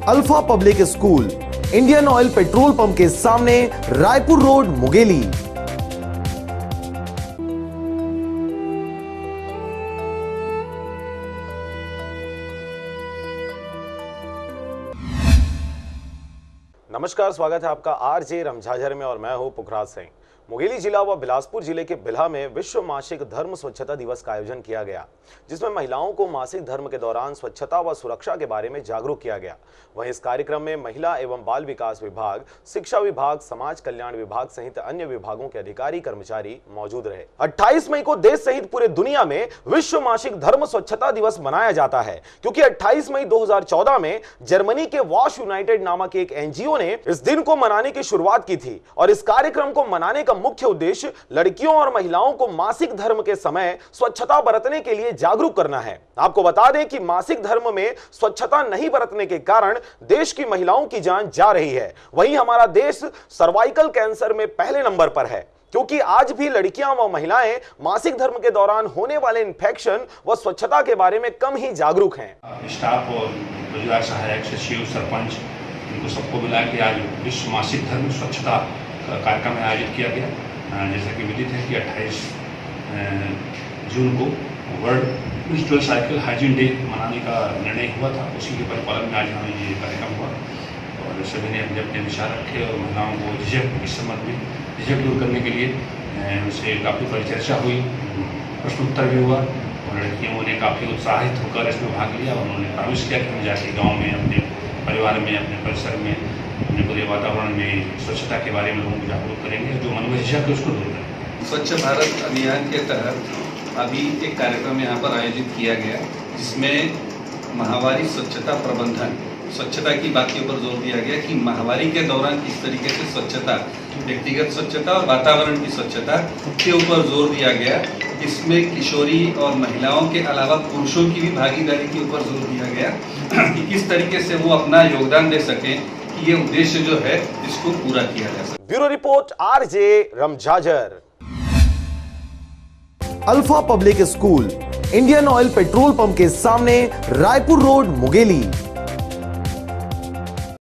Alpha public school, Indian oil petrol pump के सामने, Raipur road, Mungeli. नमस्कार, स्वागत है आपका आरजे रमझाझर में और मैं हूं पुखराज सिंह। मुंगेली जिला व बिलासपुर जिले के बिल्हा में विश्व मासिक धर्म स्वच्छता दिवस का आयोजन किया गया, जिसमें महिलाओं को मासिक धर्म के दौरान स्वच्छता व सुरक्षा के बारे में जागरूक किया गया। वहीं इस कार्यक्रम में महिला एवं बाल विकास विभाग, शिक्षा विभाग, समाज कल्याण विभाग सहित अन्य विभागों के अधिकारी कर्मचारी मौजूद रहे। 28 मई को देश सहित पूरे दुनिया में विश्व मासिक धर्म स्वच्छता दिवस मनाया जाता है, क्योंकि 28 मई 2014 में जर्मनी के वॉश यूनाइटेड नामक एक एनजीओ ने इस दिन को मनाने की शुरुआत की थी और इस कार्यक्रम को मनाने का मुख्य उद्देश्य लड़कियों और महिलाओं को मासिक धर्म के समय स्वच्छता बरतने के लिए जागरूक करना है। आपको बता दें कि मासिक धर्म में स्वच्छता नहीं बरतने के कारण देश की महिलाओं की जान जा रही है। वहीं हमारा देश सर्वाइकल कैंसर में पहले नंबर पर है, क्योंकि आज भी लड़कियां व महिलाएं मासिक धर्म के दौरान होने वाले इन्फेक्शन व स्वच्छता के बारे में कम ही जागरूक हैं। स्टाफ और रोजगार सहायक, सचिव, सरपंच, इनको सबको मिला के आज विश्व मासिक धर्म स्वच्छता कार्यक्रम आयोजित किया गया। जैसा कि विदित है कि 28 जून को world menstrual cycle hygiene day मनाने का निर्णय हुआ था। उसी के परिपालन में आज हमें ये कार्यक्रम हुआ और सभी ने अपने अपने विचार रखे और महिलाओं को झिझक इस संबंध में झिझक दूर करने के लिए उनसे काफ़ी परिचर्चा हुई, प्रश्नोत्तर भी हुआ और लड़कियों ने काफ़ी उत्साहित होकर इसमें भाग लिया। उन्होंने प्रॉमिस किया कि हम जाके गाँव में, अपने परिवार में, अपने परिसर में, अपने पूरे वातावरण में स्वच्छता के बारे में लोगों को जागरूक करेंगे, जो मन में झिझक है उसको दूर करेंगे। स्वच्छ भारत अभियान के तहत अभी एक कार्यक्रम यहाँ पर आयोजित किया गया, जिसमें माहवारी स्वच्छता प्रबंधन, स्वच्छता की बात के ऊपर जोर दिया गया कि माहवारी के दौरान किस तरीके से स्वच्छता, व्यक्तिगत स्वच्छता और वातावरण की स्वच्छता के ऊपर जोर दिया गया। इसमें किशोरी और महिलाओं के अलावा पुरुषों की भी भागीदारी के ऊपर जोर दिया गया कि किस तरीके से वो अपना योगदान दे सकें कि ये उद्देश्य जो है इसको पूरा किया जा सके। ब्यूरो रिपोर्ट, आरजे रमझाझर। Alpha public school, Indian oil petrol pump के सामने, रायपुर रोड, मुंगेली।